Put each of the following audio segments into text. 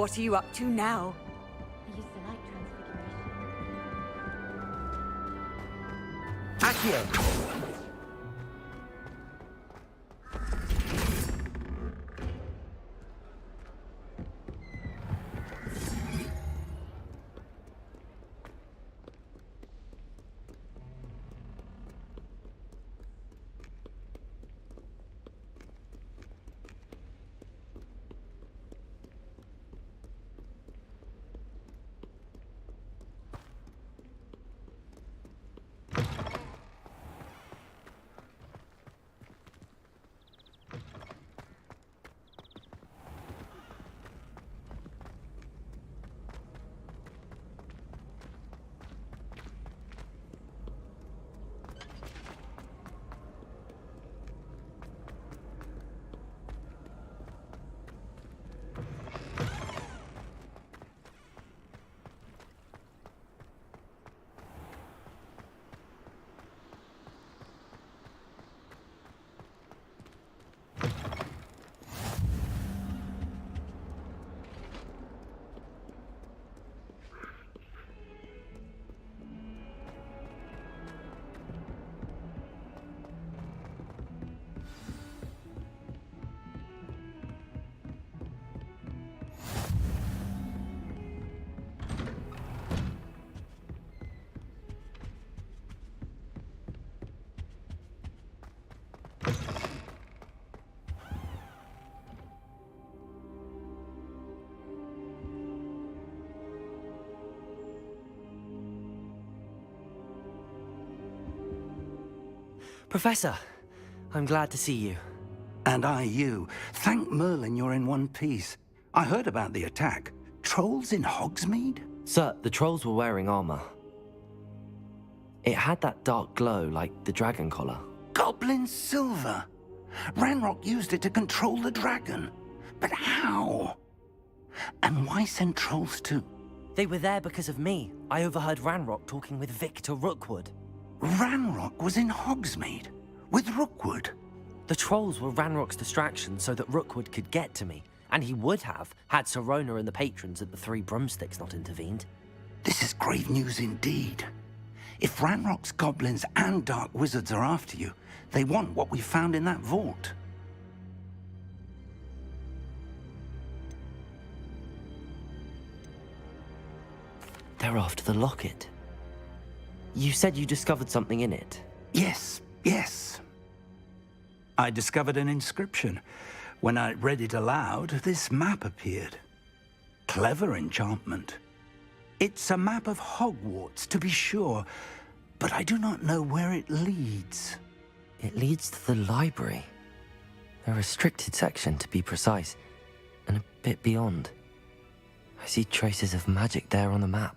What are you up to now? I used to like transfiguration. Accio! Professor, I'm glad to see you. And I you. Thank Merlin you're in one piece. I heard about the attack. Trolls in Hogsmeade? Sir, the trolls were wearing armor. It had that dark glow like the dragon collar. Goblin silver! Ranrock used it to control the dragon. But how? And why send trolls too? They were there because of me. I overheard Ranrock talking with Victor Rookwood. Ranrock was in Hogsmeade? With Rookwood? The trolls were Ranrock's distraction so that Rookwood could get to me. And he would have, had Sirona and the patrons at the Three Broomsticks not intervened. This is grave news indeed. If Ranrock's goblins and dark wizards are after you, they want what we found in that vault. They're after the locket. You said you discovered something in it. Yes. I discovered an inscription. When I read it aloud, this map appeared. Clever enchantment. It's a map of Hogwarts, to be sure, but I do not know where it leads. It leads to the library. A restricted section, to be precise, and a bit beyond. I see traces of magic there on the map.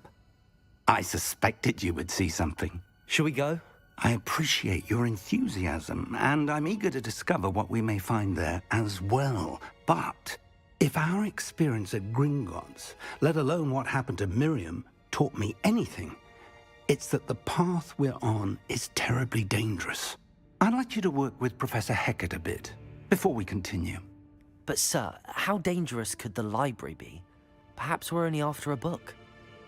I suspected you would see something. Shall we go? I appreciate your enthusiasm, and I'm eager to discover what we may find there as well. But if our experience at Gringotts, let alone what happened to Miriam, taught me anything, it's that the path we're on is terribly dangerous. I'd like you to work with Professor Hecat a bit before we continue. But sir, how dangerous could the library be? Perhaps we're only after a book.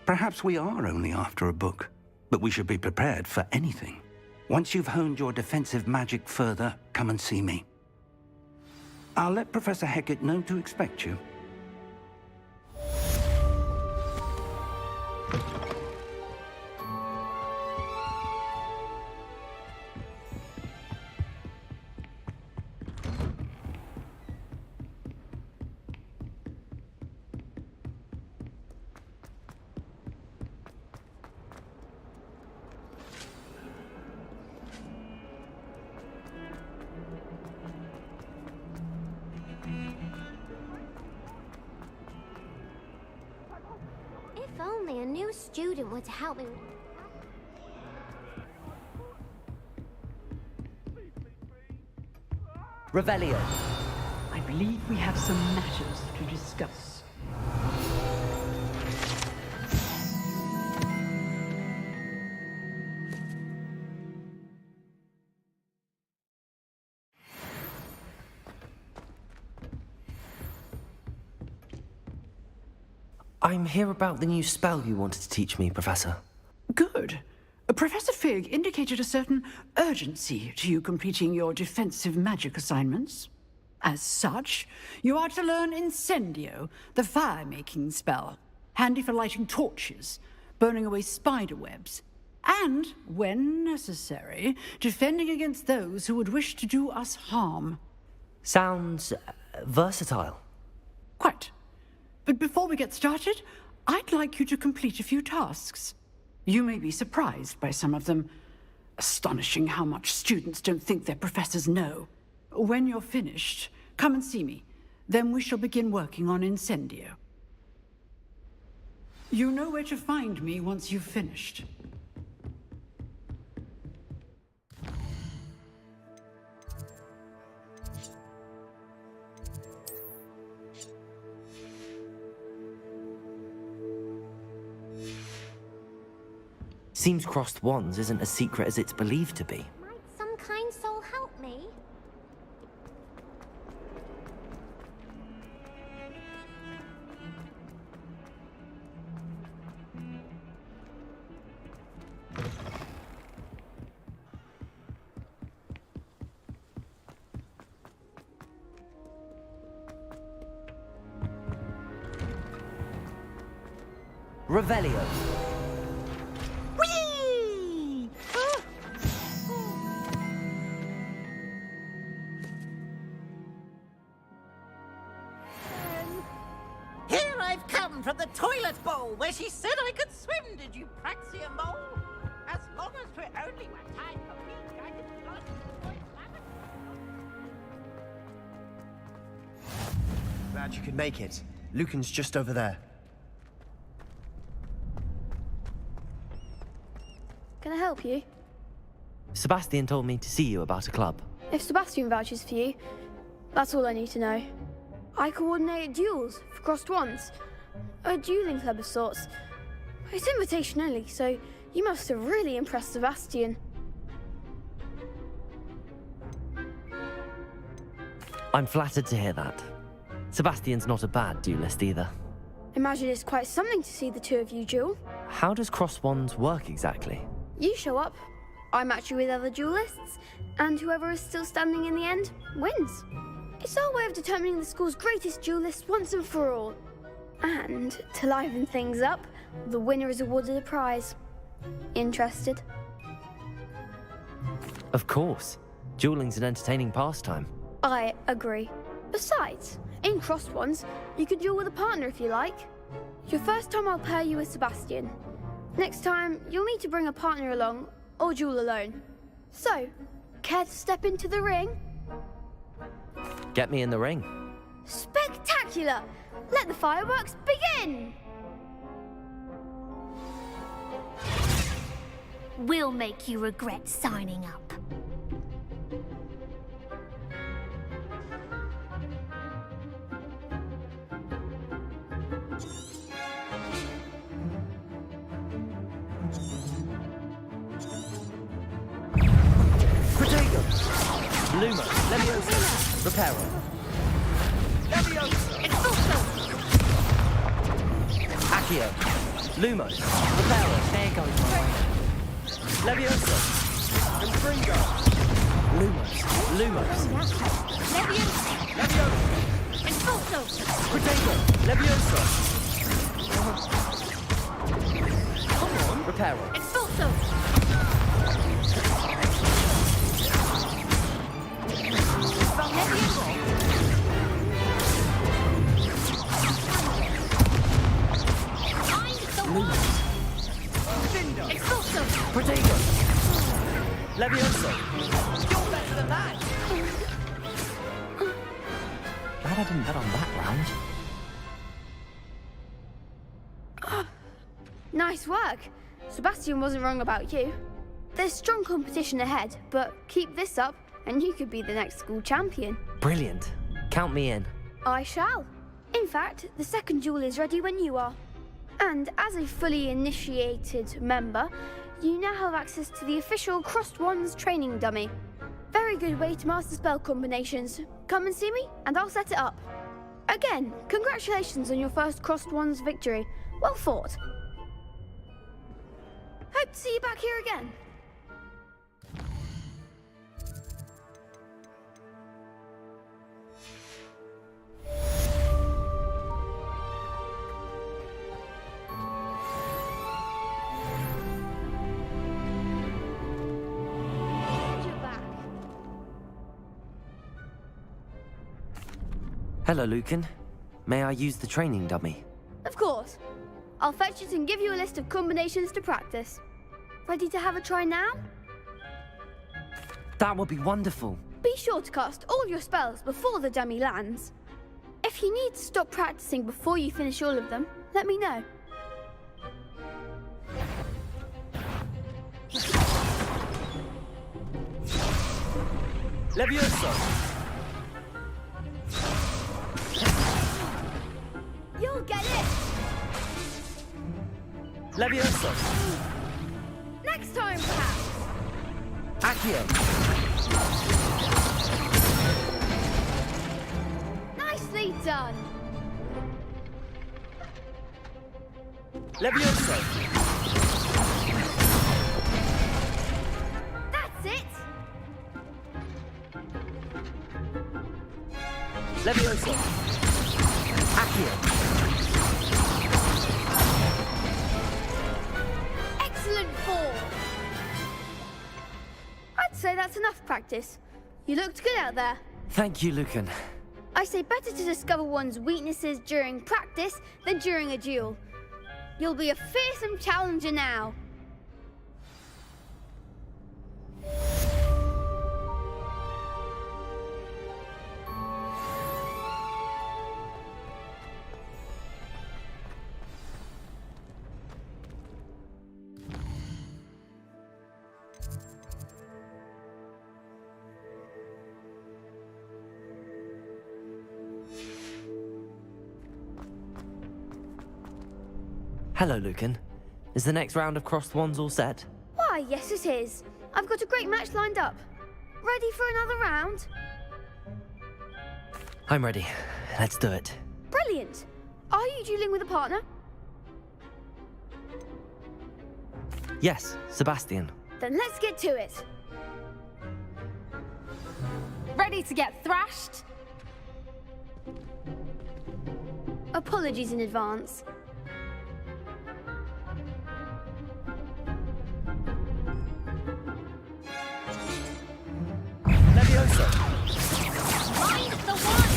Perhaps we are only after a book, but we should be prepared for anything. Once you've honed your defensive magic further, come and see me. I'll let Professor Hecat know to expect you. If only a new student were to help me. Revelio. I believe we have some matters to discuss. I'm here about the new spell you wanted to teach me, Professor. Good. Professor Fig indicated a certain urgency to you completing your defensive magic assignments. As such, you are to learn Incendio, the fire-making spell, handy for lighting torches, burning away spider webs, and, when necessary, defending against those who would wish to do us harm. Sounds versatile. Quite. But before we get started, I'd like you to complete a few tasks. You may be surprised by some of them. Astonishing how much students don't think their professors know. When you're finished, come and see me. Then we shall begin working on Incendio. You know where to find me once you've finished. Seems crossed wands isn't as secret as it's believed to be. Might some kind soul help me? Revelio. From the toilet bowl where she said I could swim, did you praxia mole? As long as 'twere only my time for peak, I could flush the boy's lavatory. Glad you could make it. Lucan's just over there. Can I help you? Sebastian told me to see you about a club. If Sebastian vouches for you, that's all I need to know. I coordinate duels for crossed wands. A dueling club of sorts. It's invitation only, so you must have really impressed Sebastian. I'm flattered to hear that. Sebastian's not a bad duelist either. Imagine it's quite something to see the two of you duel. How does crossed wands work exactly? You show up, I match you with other duelists, and whoever is still standing in the end wins. It's our way of determining the school's greatest duelist once and for all. And, to liven things up, the winner is awarded a prize. Interested? Of course. Dueling's an entertaining pastime. I agree. Besides, in crossed ones, you can duel with a partner if you like. Your first time I'll pair you with Sebastian. Next time, you'll need to bring a partner along, or duel alone. So, care to step into the ring? Get me in the ring. Spectacular! Let the fireworks begin! We'll make you regret signing up. Protego! Luma! Leviosa! Reparo! Leviosa! Expulso! Accio! Lumos! Reparo! There goes my way. Leviosa! Confringo! Lumos! Lumos! Leviosa! Leviosa! Expulso! Protego! Leviosa! Come on! Reparo! Expulso! Expulso! Protego! Leviosa! You're better than that! Glad I didn't bet on that round. Nice work. Sebastian wasn't wrong about you. There's strong competition ahead, but keep this up and you could be the next school champion. Brilliant. Count me in. I shall. In fact, the second duel is ready when you are. And as a fully initiated member, you now have access to the official Crossed Wands training dummy. Very good way to master spell combinations. Come and see me, and I'll set it up. Again, congratulations on your first Crossed Wands victory. Well fought. Hope to see you back here again. You're back. Hello, Lucan. May I use the training dummy? Of course. I'll fetch it and give you a list of combinations to practice. Ready to have a try now? That would be wonderful. Be sure to cast all your spells before the dummy lands. If you need to stop practicing before you finish all of them, let me know. Levioso! You'll get it! Levioso! Next time, perhaps! Accio! Nicely done! Levioso! That's it! Levioso! Accio! Excellent fall! I'd say that's enough practice. You looked good out there. Thank you, Lucan. I say better to discover one's weaknesses during practice than during a duel. You'll be a fearsome challenger now. Hello, Lucan. Is the next round of Crossed Wands all set? Why, yes it is. I've got a great match lined up. Ready for another round? I'm ready. Let's do it. Brilliant. Are you dueling with a partner? Yes, Sebastian. Then let's get to it. Ready to get thrashed? Apologies in advance. Levioso! Mind the one!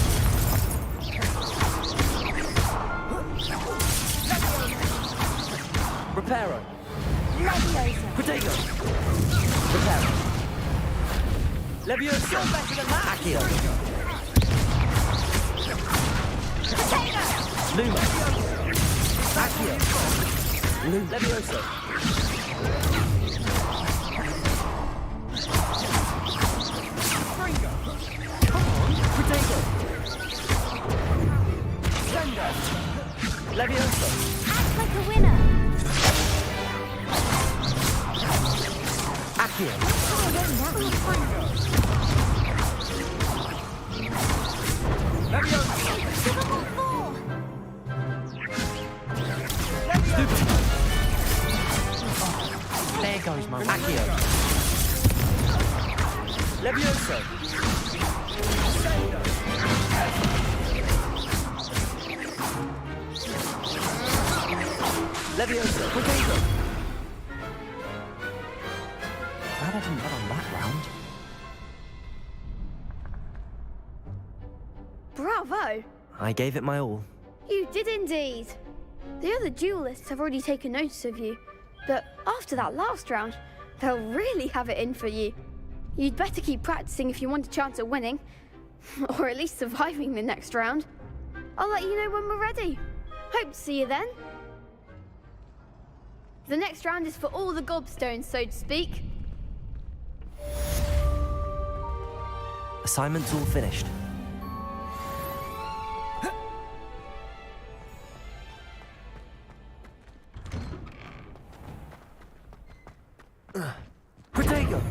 Reparo! Leviosa! Protego! Reparo! Levioso! Accio! Luma! Accio! Levioso! Protego! Sender! Levioso! Act like a winner! Accio! Levioso! Typical four! There goes my Accio! Levioso! Levioso! Protego! Glad I didn't bet on that round. Bravo! I gave it my all. You did indeed. The other duelists have already taken notice of you, but after that last round, they'll really have it in for you. You'd better keep practicing if you want a chance at winning, or at least surviving the next round. I'll let you know when we're ready. Hope to see you then. The next round is for all the gobstones, so to speak. Assignment's all finished. Protego!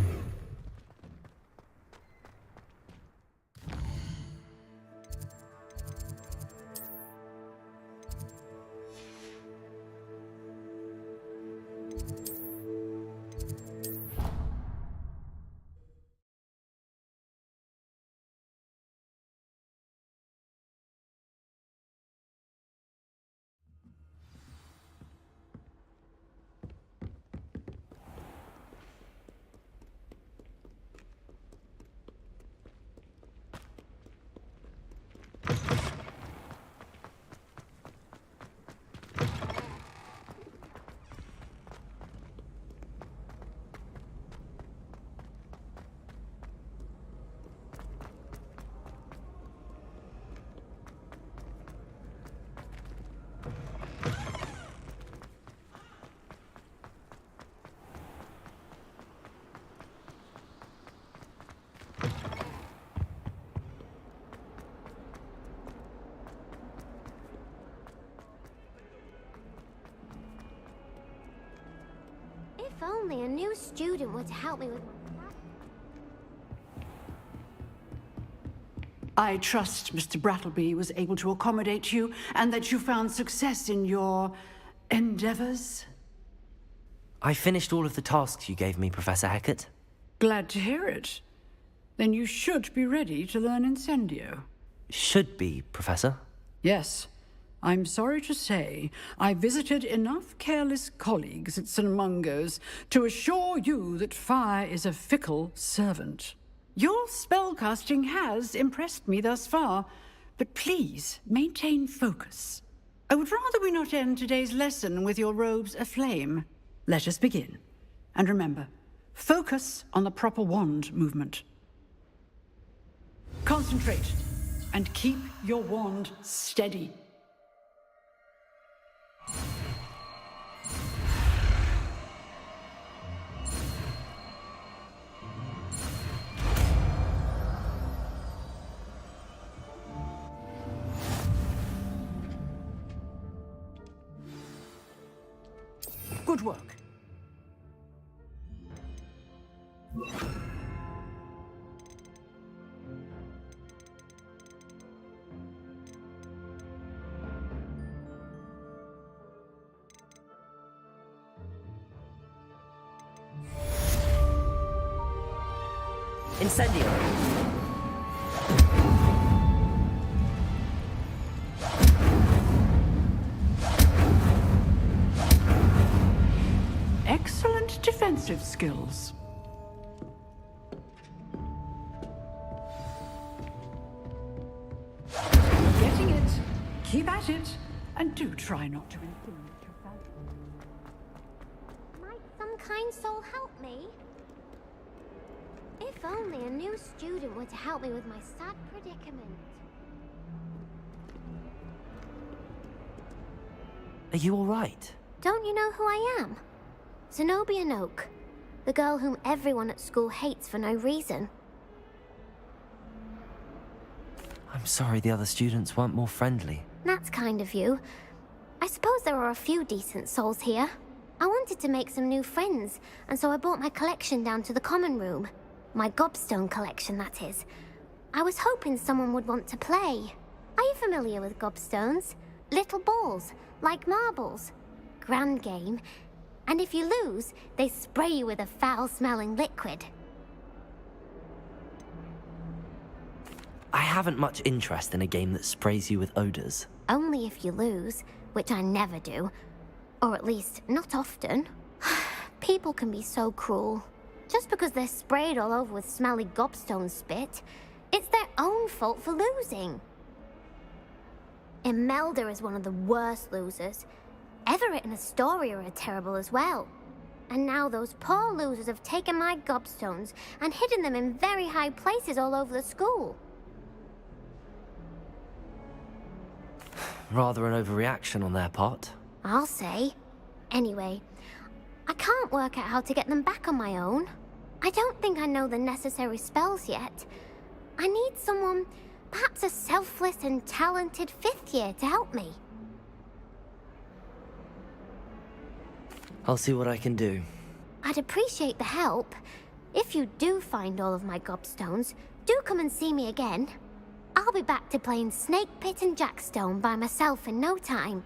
only a new student were to help me with my... I trust Mr. Brattleby was able to accommodate you and that you found success in your endeavors. I finished all of the tasks you gave me, Professor Hecat. Glad to hear it. Then you should be ready to learn Incendio. Should be, Professor. Yes. I'm sorry to say, I visited enough careless colleagues at St. Mungo's to assure you that fire is a fickle servant. Your spellcasting has impressed me thus far, but please maintain focus. I would rather we not end today's lesson with your robes aflame. Let us begin. And remember, focus on the proper wand movement. Concentrate, and keep your wand steady. Good work. Incendio. Excellent defensive skills. Getting it. Keep at it. And do try not to intimidate your fellows. Might some kind soul help me? If only a new student were to help me with my sad predicament. Are you all right? Don't you know who I am? Zenobia Noak, the girl whom everyone at school hates for no reason. I'm sorry the other students weren't more friendly. That's kind of you. I suppose there are a few decent souls here. I wanted to make some new friends, and so I brought my collection down to the common room. My gobstone collection, that is. I was hoping someone would want to play. Are you familiar with gobstones? Little balls, like marbles. Grand game. And if you lose, they spray you with a foul-smelling liquid. I haven't much interest in a game that sprays you with odors. Only if you lose, which I never do. Or at least, not often. People can be so cruel. Just because they're sprayed all over with smelly gobstone spit, it's their own fault for losing. Imelda is one of the worst losers. Everett and Astoria are terrible as well. And now those poor losers have taken my gobstones and hidden them in very high places all over the school. Rather an overreaction on their part. I'll say. Anyway, I can't work out how to get them back on my own. I don't think I know the necessary spells yet. I need someone, perhaps a selfless and talented fifth year to help me. I'll see what I can do. I'd appreciate the help. If you do find all of my gobstones, do come and see me again. I'll be back to playing Snake Pit and Jackstone by myself in no time.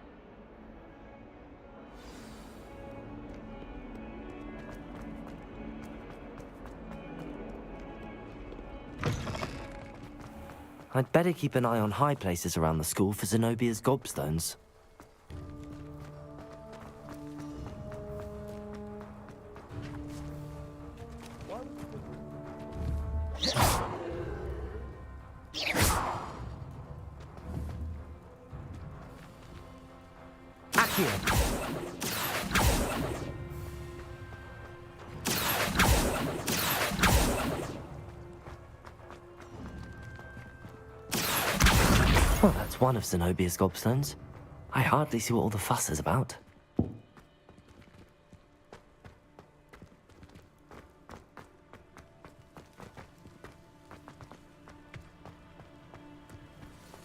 I'd better keep an eye on high places around the school for Zenobia's gobstones. Well, that's one of Zenobia's gobstones. I hardly see what all the fuss is about.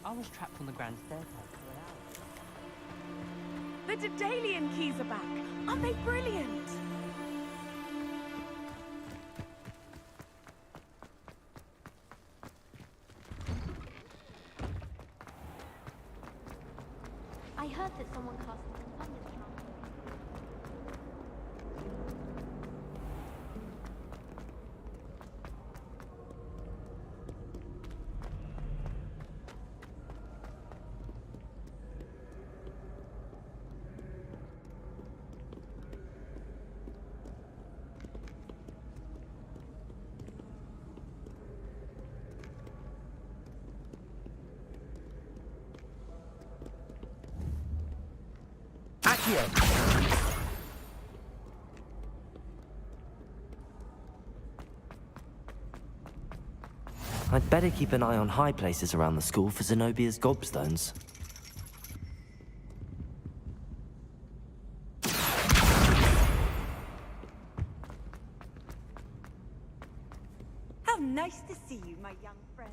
I was trapped on the grand staircase for an hour. The Daedalian keys are back. Aren't they brilliant? heard that someone cast a thunderstorm. I'd better keep an eye on high places around the school for Zenobia's gobstones. How nice to see you, my young friend.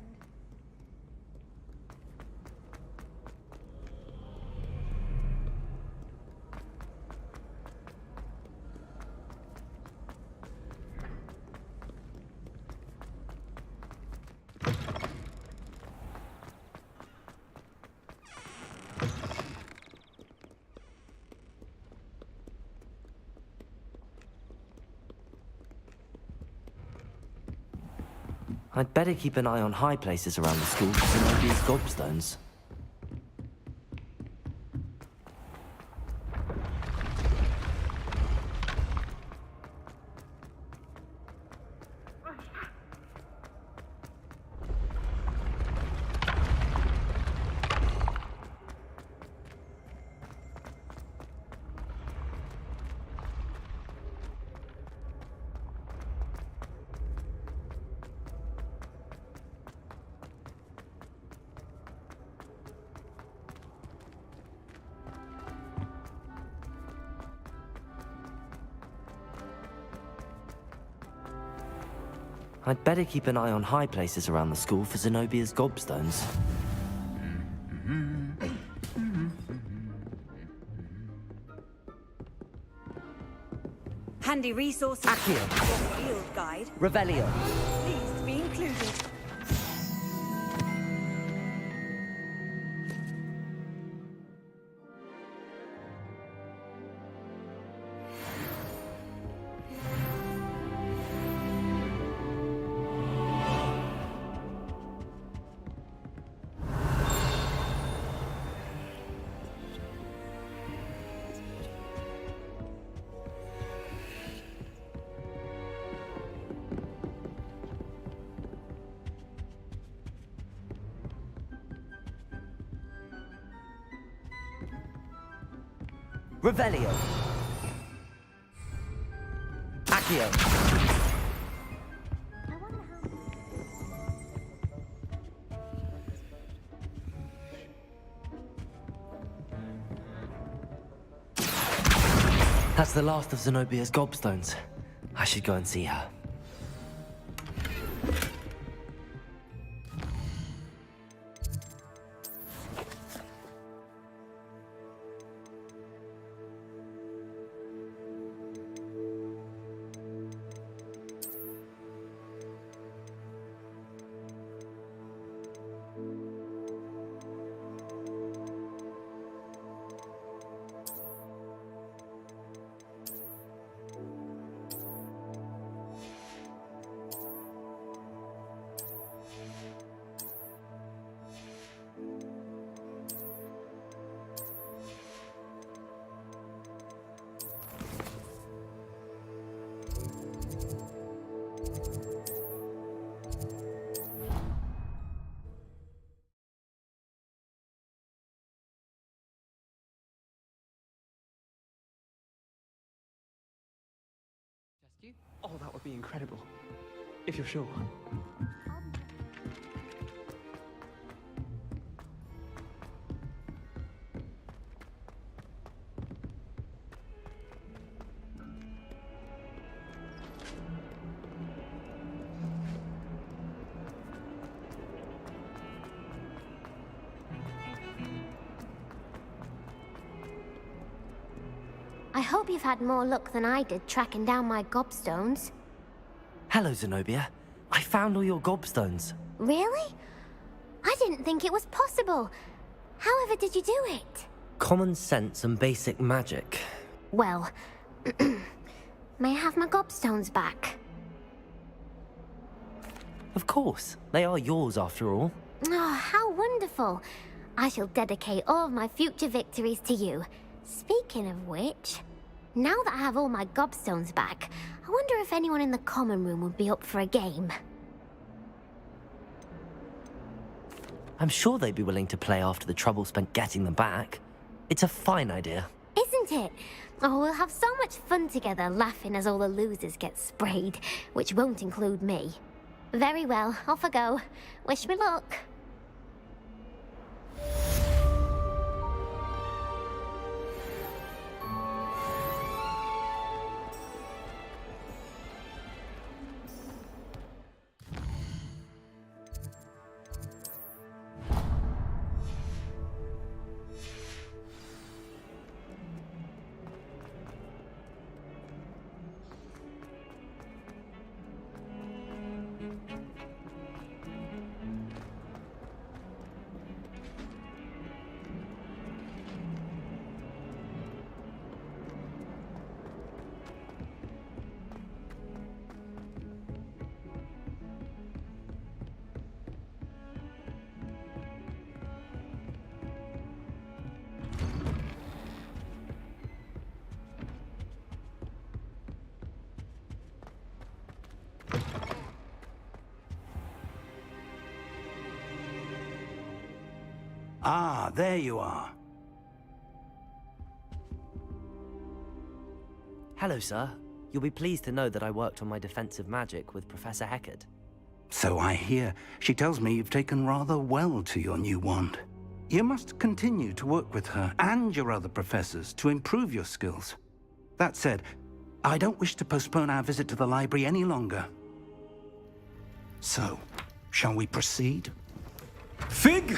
I'd better keep an eye on high places around the school for Zenobia's gobstones. I'd better keep an eye on high places around the school for Zenobia's gobstones. Handy resources. Accio. Your field guide. Revelio. Pleased to be included. Revelio. Accio. That's the last of Zenobia's gobstones. I should go and see her. Oh, that would be incredible. If you're sure. I hope you've had more luck than I did tracking down my gobstones. Hello, Zenobia. I found all your gobstones. Really? I didn't think it was possible. However did you do it? Common sense and basic magic. Well, may I have my gobstones back? Of course, they are yours after all. Oh, how wonderful. I shall dedicate all of my future victories to you. Speaking of which, now that I have all my gobstones back, I wonder if anyone in the common room would be up for a game. I'm sure they'd be willing to play after the trouble spent getting them back. It's a fine idea. Isn't it? Oh, we'll have so much fun together, laughing as all the losers get sprayed, which won't include me. Very well, off I go. Wish me luck. Ah, there you are. Hello, sir. You'll be pleased to know that I worked on my defensive magic with Professor Heckard. So I hear. She tells me you've taken rather well to your new wand. You must continue to work with her and your other professors to improve your skills. That said, I don't wish to postpone our visit to the library any longer. So, shall we proceed? Fig,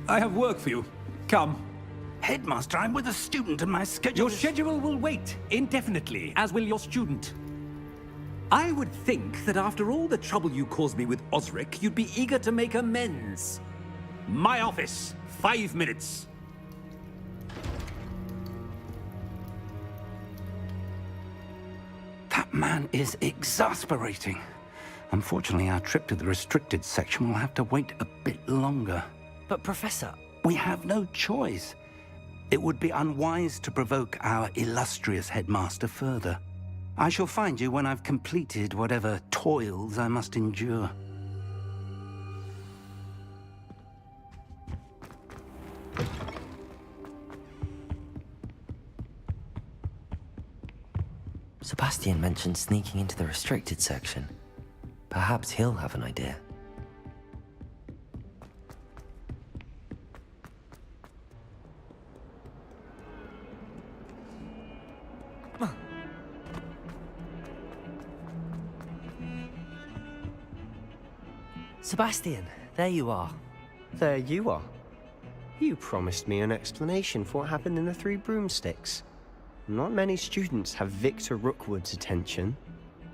I have work for you. Come. Headmaster, I'm with a student and my schedule Your schedule will wait indefinitely, as will your student. I would think that after all the trouble you caused me with Osric, you'd be eager to make amends. My office, 5 minutes. That man is exasperating. Unfortunately, our trip to the restricted section will have to wait a bit longer. But Professor... We have no choice. It would be unwise to provoke our illustrious headmaster further. I shall find you when I've completed whatever toils I must endure. Sebastian mentioned sneaking into the restricted section. Perhaps he'll have an idea. Sebastian, there you are. There you are. You promised me an explanation for what happened in the Three Broomsticks. Not many students have Victor Rookwood's attention.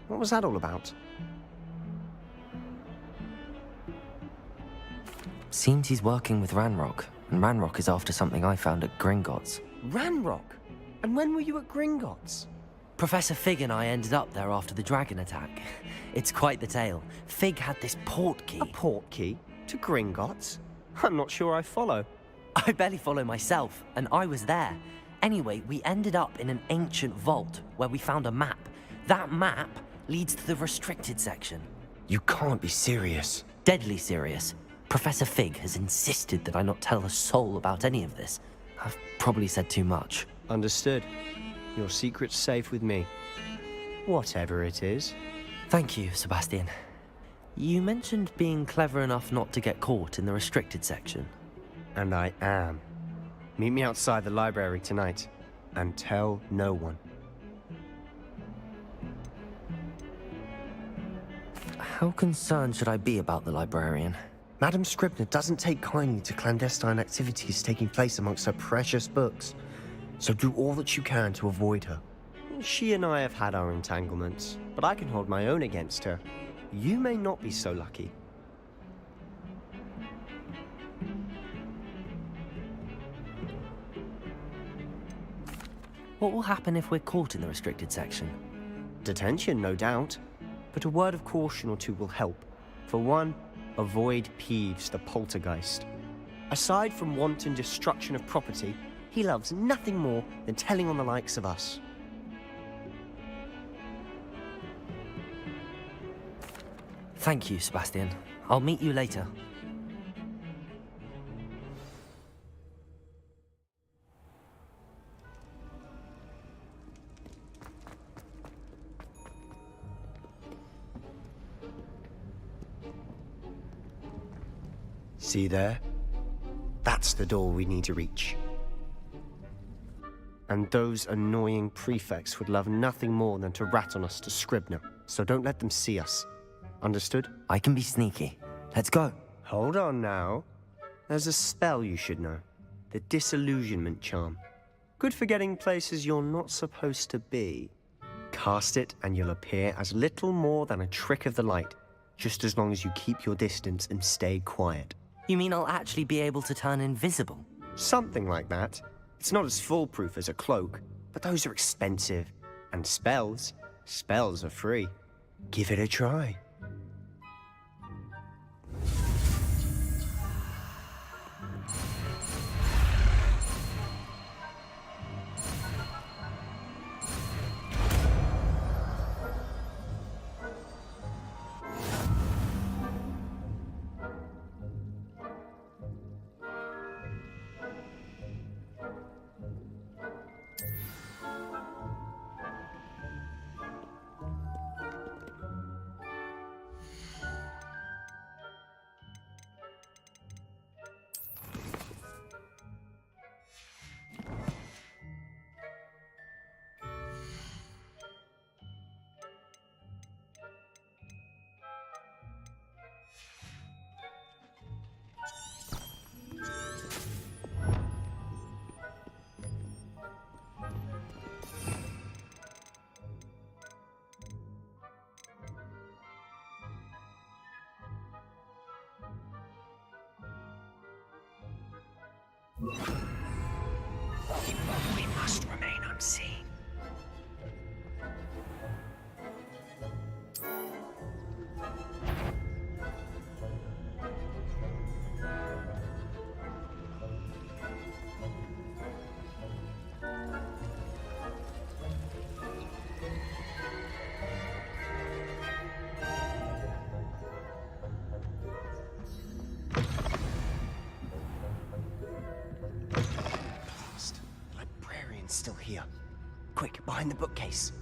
What was that all about? Seems he's working with Ranrock, and Ranrock is after something I found at Gringotts. Ranrock? And when were you at Gringotts? Professor Fig and I ended up there after the dragon attack. It's quite the tale. Fig had this port key. A port key? To Gringotts? I'm not sure I follow. I barely follow myself, and I was there. Anyway, we ended up in an ancient vault where we found a map. That map leads to the restricted section. You can't be serious. Deadly serious. Professor Fig has insisted that I not tell a soul about any of this. I've probably said too much. Understood. Your secret's safe with me. Whatever it is. Thank you, Sebastian. You mentioned being clever enough not to get caught in the restricted section. And I am. Meet me outside the library tonight, and tell no one. How concerned should I be about the librarian? Madam Scribner doesn't take kindly to clandestine activities taking place amongst her precious books. So do all that you can to avoid her. She and I have had our entanglements, but I can hold my own against her. You may not be so lucky. What will happen if we're caught in the restricted section? Detention, no doubt. But a word of caution or two will help. For one, avoid Peeves the poltergeist. Aside from wanton destruction of property, he loves nothing more than telling on the likes of us. Thank you, Sebastian. I'll meet you later. See there? That's the door we need to reach. And those annoying prefects would love nothing more than to rat on us to Scribner, so don't let them see us. Understood? I can be sneaky. Let's go. Hold on now. There's a spell you should know. The Disillusionment Charm. Good for getting places you're not supposed to be. Cast it and you'll appear as little more than a trick of the light, just as long as you keep your distance and stay quiet. You mean I'll actually be able to turn invisible? Something like that. It's not as foolproof as a cloak, but those are expensive. And spells are free. Give it a try. We must remain unseen. Still here. Quick, behind the bookcase.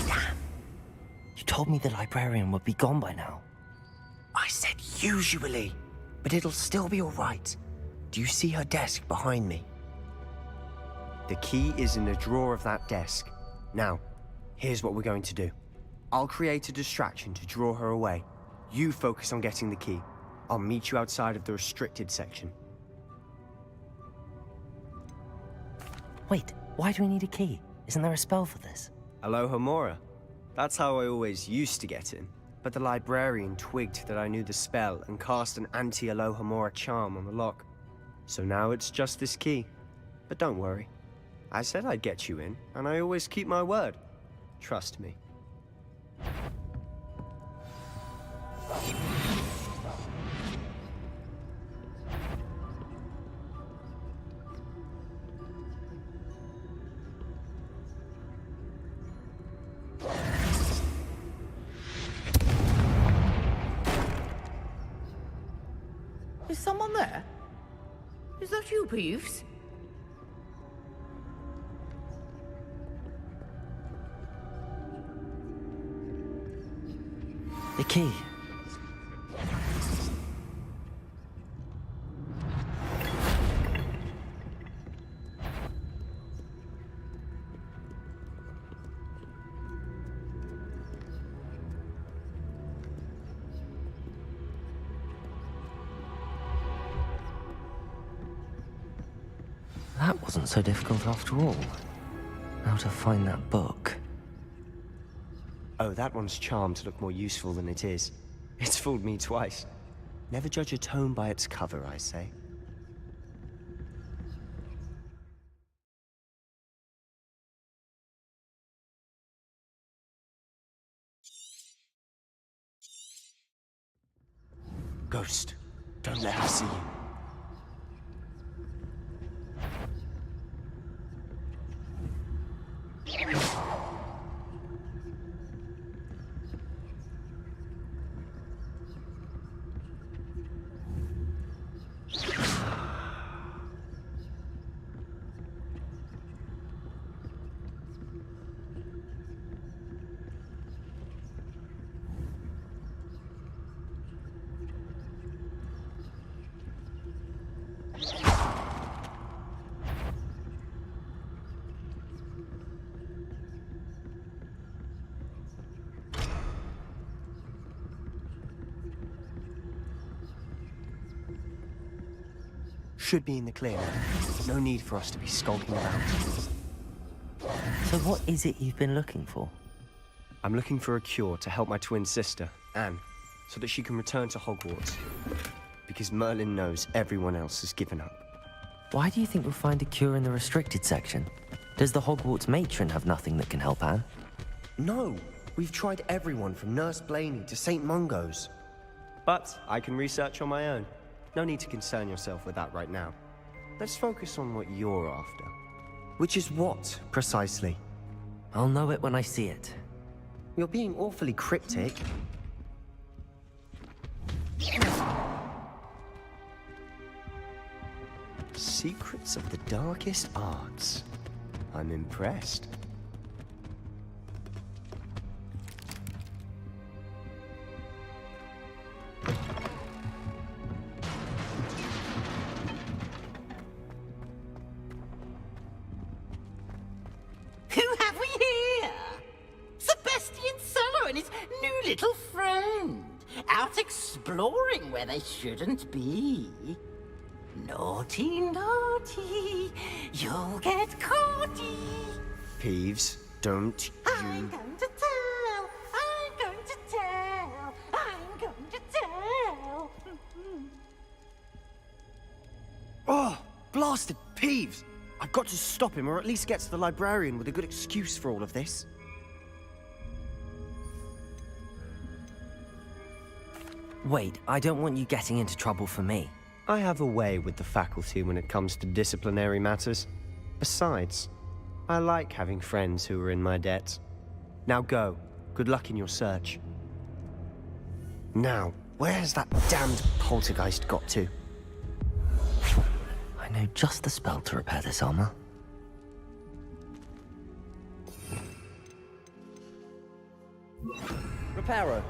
Damn! You told me the librarian would be gone by now. I said usually, but it'll still be all right. Do you see her desk behind me? The key is in the drawer of that desk. Now, here's what we're going to do. I'll create a distraction to draw her away. You focus on getting the key. I'll meet you outside of the restricted section. Wait, why do we need a key? Isn't there a spell for this? Alohomora. That's how I always used to get in. But the librarian twigged that I knew the spell and cast an anti-Alohomora charm on the lock. So now it's just this key. But don't worry. I said I'd get you in, and I always keep my word. Trust me. Is someone there? Is that you, Peeves? The key. That wasn't so difficult after all. Now to find that book. Oh, that one's charmed to look more useful than it is. It's fooled me twice. Never judge a tome by its cover, I say. Ghost, don't let her see you. Should be in the clear. No need for us to be skulking about. So what is it you've been looking for? I'm looking for a cure to help my twin sister, Anne, so that she can return to Hogwarts. Because Merlin knows everyone else has given up. Why do you think we'll find a cure in the restricted section? Does the Hogwarts matron have nothing that can help Anne? No! We've tried everyone from Nurse Blaney to St. Mungo's. But I can research on my own. No need to concern yourself with that right now. Let's focus on what you're after. Which is what, precisely? I'll know it when I see it. You're being awfully cryptic. Secrets of the darkest arts. I'm impressed. Who have we here? Sebastian Cello and his new little friend. Out exploring where they shouldn't be. Naughty, naughty, you'll get caughty. Peeves, don't I'm going to tell, I'm going to tell, I'm going to tell. Oh, blasted Peeves! I've got to stop him, or at least get to the librarian with a good excuse for all of this. Wait, I don't want you getting into trouble for me. I have a way with the faculty when it comes to disciplinary matters. Besides, I like having friends who are in my debt. Now go. Good luck in your search. Now, where's that damned poltergeist got to? I know just the spell to repair this armor. Reparo.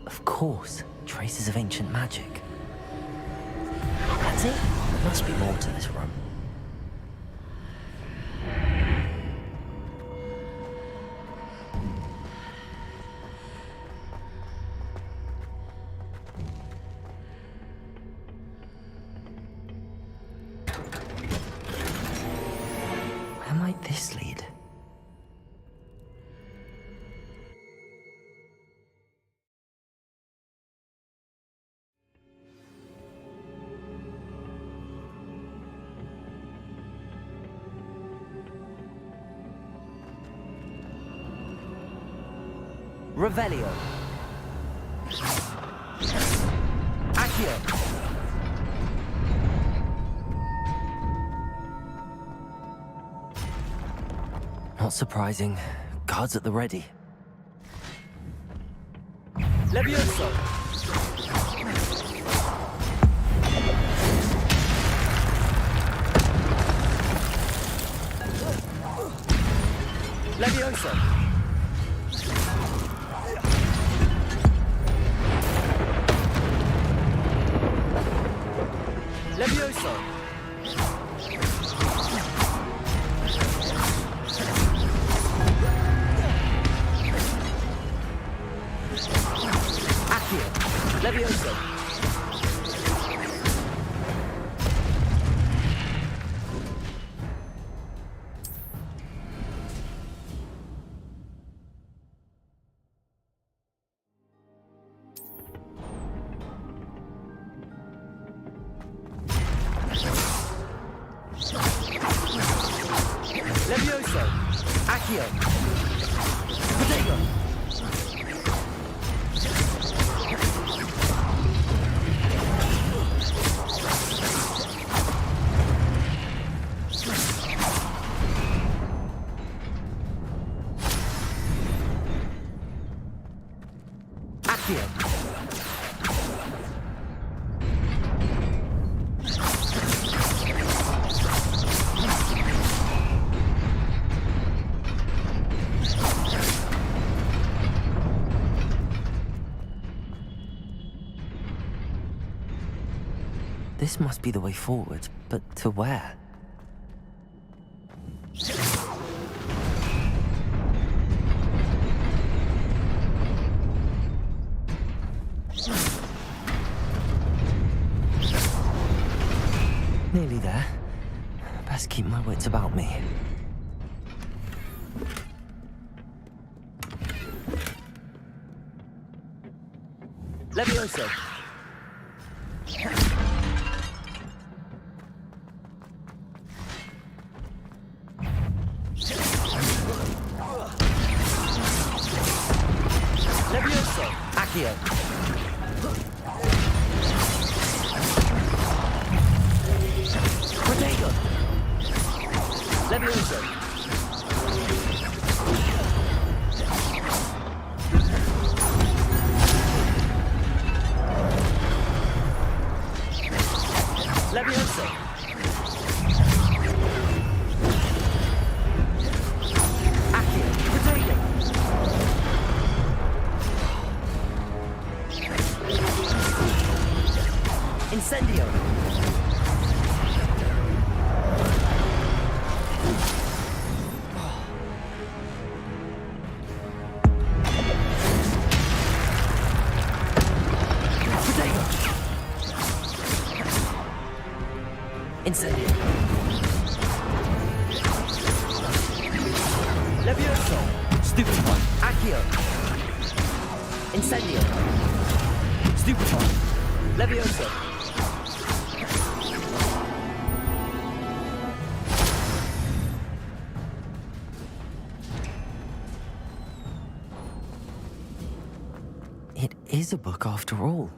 Of course, traces of ancient magic. That's it. There must be more to this room. Where might this lead? Revelio. Accio. Not surprising. Guards at the ready. Levioso. Levioso. Levioso! Accio! Protego! Accio! This must be the way forward, but to where? Nearly there. Best keep my wits about me. Levioso! Levioso! Accio! Protego! Levioso! Levioso! Accio! Protego! Incendio! Protego! Incendio! Levioso! Stupefy! Accio! Incendio! Stupefy! Levioso! It is a book after all.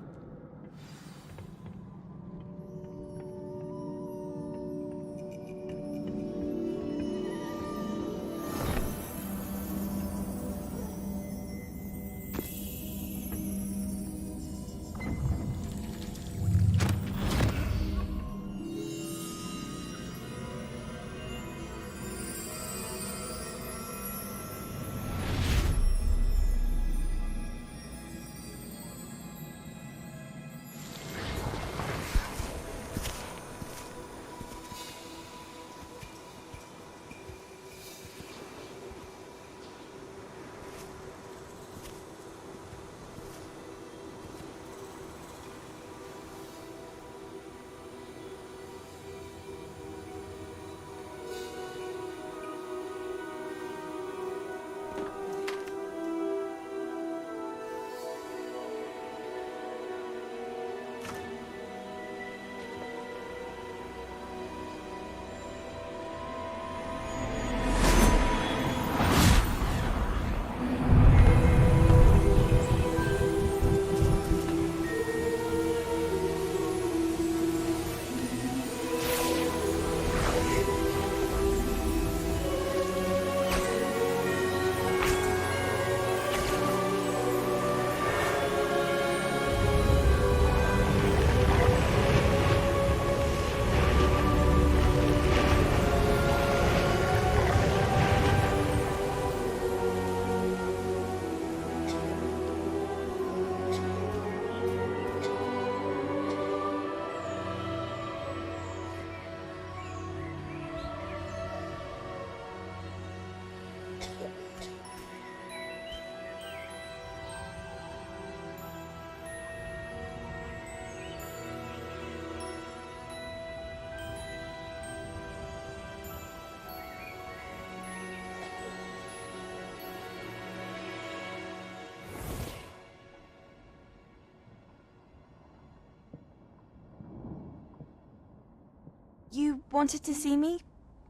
You wanted to see me?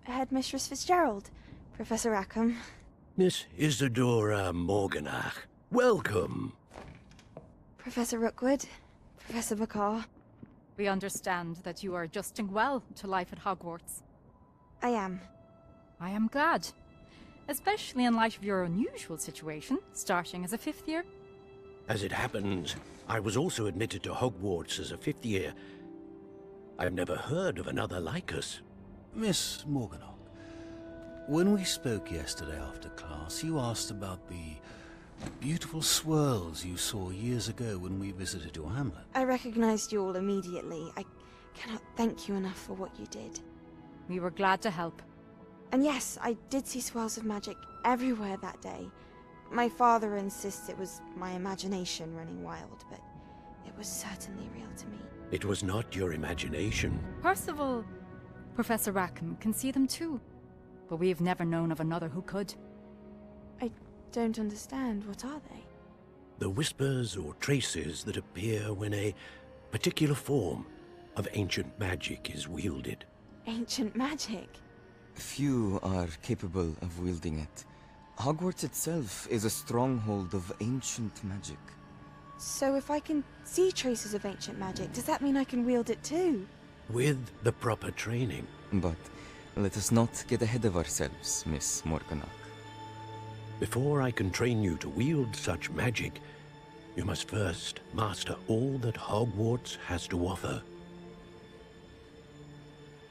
Headmistress Fitzgerald, Professor Rackham. Miss Isadora Morganach, welcome. Professor Rookwood, Professor Bakar. We understand that you are adjusting well to life at Hogwarts. I am. I am glad. Especially in light of your unusual situation, starting as a 5th year. As it happens, I was also admitted to Hogwarts as a 5th year. I've never heard of another like us. Miss Morganach, when we spoke yesterday after class, you asked about the beautiful swirls you saw years ago when we visited your hamlet. I recognized you all immediately. I cannot thank you enough for what you did. We were glad to help. And yes, I did see swirls of magic everywhere that day. My father insists it was my imagination running wild, but it was certainly real to me. It was not your imagination. Percival, Professor Rackham can see them too. But we have never known of another who could. I don't understand. What are they? The whispers or traces that appear when a particular form of ancient magic is wielded. Ancient magic? Few are capable of wielding it. Hogwarts itself is a stronghold of ancient magic. So if I can see traces of ancient magic, does that mean I can wield it too? With the proper training. But let us not get ahead of ourselves, Miss Morganach. Before I can train you to wield such magic, you must first master all that Hogwarts has to offer.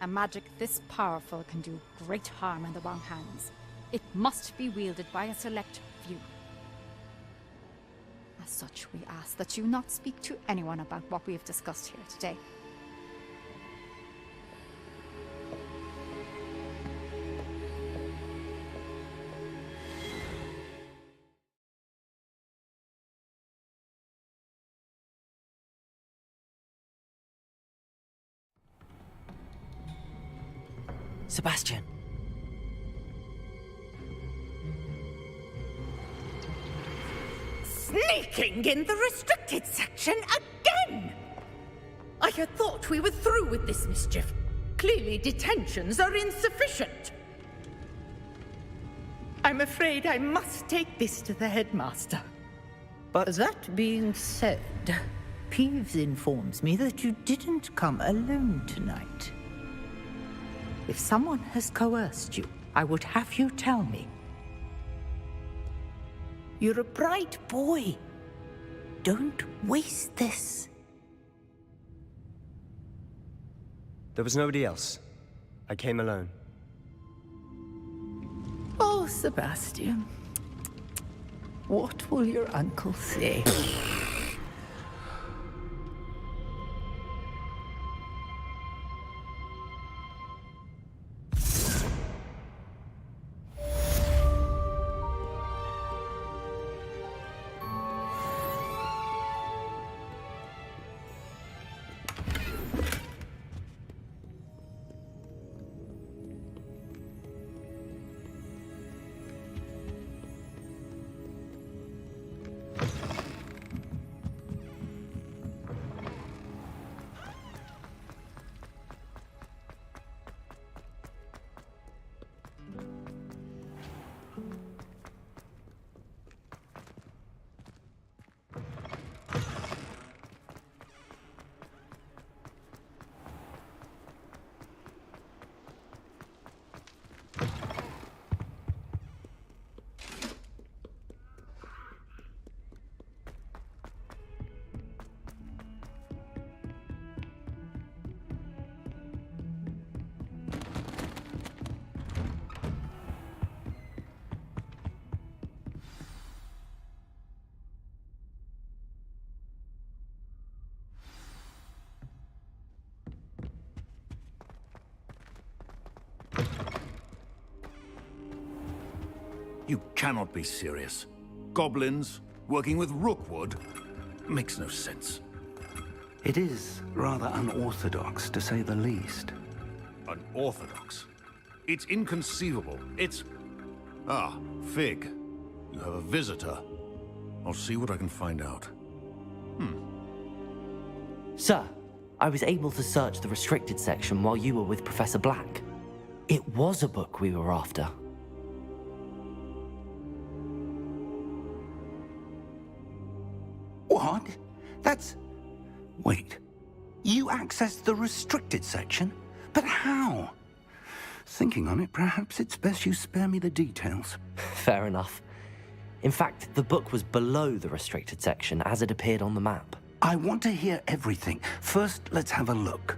A magic this powerful can do great harm in the wrong hands. It must be wielded by a select few. As such, we ask that you not speak to anyone about what we have discussed here today. Sebastian. Sneaking in the restricted section again! I had thought we were through with this mischief. Clearly detentions are insufficient. I'm afraid I must take this to the headmaster. But that being said, Peeves informs me that you didn't come alone tonight. If someone has coerced you, I would have you tell me. You're a bright boy. Don't waste this. There was nobody else. I came alone. Oh, Sebastian. What will your uncle say? You cannot be serious. Goblins working with Rookwood makes no sense. It is rather unorthodox, to say the least. Unorthodox? It's inconceivable. It's... Ah, Fig. You have a visitor. I'll see what I can find out. Sir, I was able to search the restricted section while you were with Professor Black. It was a book we were after. You accessed the restricted section? But how? Thinking on it, perhaps it's best you spare me the details. Fair enough. In fact, the book was below the restricted section as it appeared on the map. I want to hear everything. First, let's have a look.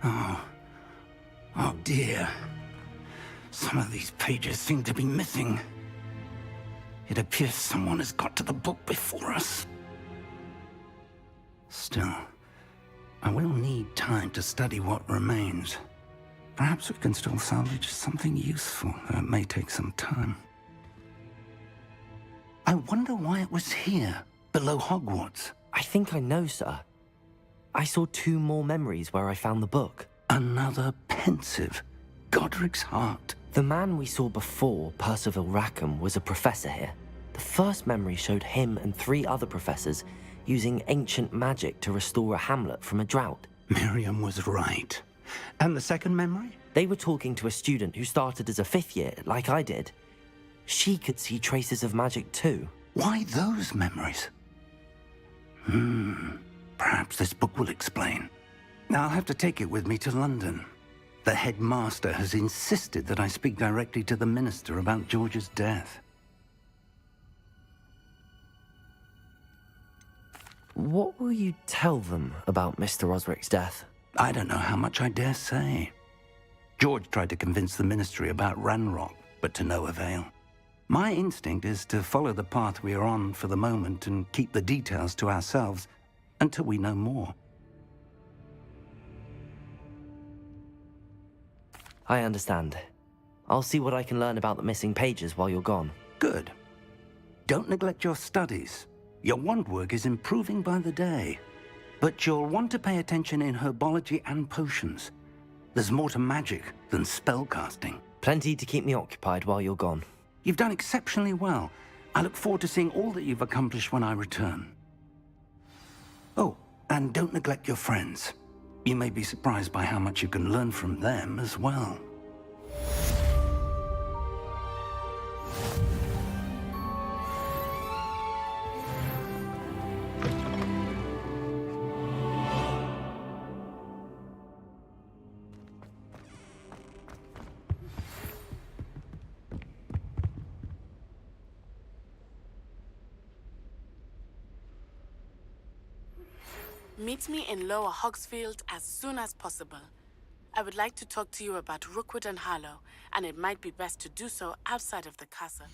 Oh dear. Some of these pages seem to be missing. It appears someone has got to the book before us. Still, I will need time to study what remains. Perhaps we can still salvage something useful, though it may take some time. I wonder why it was here, below Hogwarts. I think I know, sir. I saw 2 more memories where I found the book. Another pensive. Godric's heart. The man we saw before, Percival Rackham, was a professor here. The first memory showed him and 3 other professors using ancient magic to restore a hamlet from a drought. Miriam was right. And the second memory? They were talking to a student who started as a 5th year, like I did. She could see traces of magic too. Why those memories? Perhaps this book will explain. I'll have to take it with me to London. The headmaster has insisted that I speak directly to the minister about George's death. What will you tell them about Mr. Osric's death? I don't know how much I dare say. George tried to convince the ministry about Ranrock, but to no avail. My instinct is to follow the path we are on for the moment and keep the details to ourselves until we know more. I understand. I'll see what I can learn about the missing pages while you're gone. Good. Don't neglect your studies. Your wand work is improving by the day. But you'll want to pay attention in herbology and potions. There's more to magic than spellcasting. Plenty to keep me occupied while you're gone. You've done exceptionally well. I look forward to seeing all that you've accomplished when I return. Oh, and don't neglect your friends. You may be surprised by how much you can learn from them as well. Meet me in Lower Hogsfield as soon as possible. I would like to talk to you about Rookwood and Harlow, and it might be best to do so outside of the castle.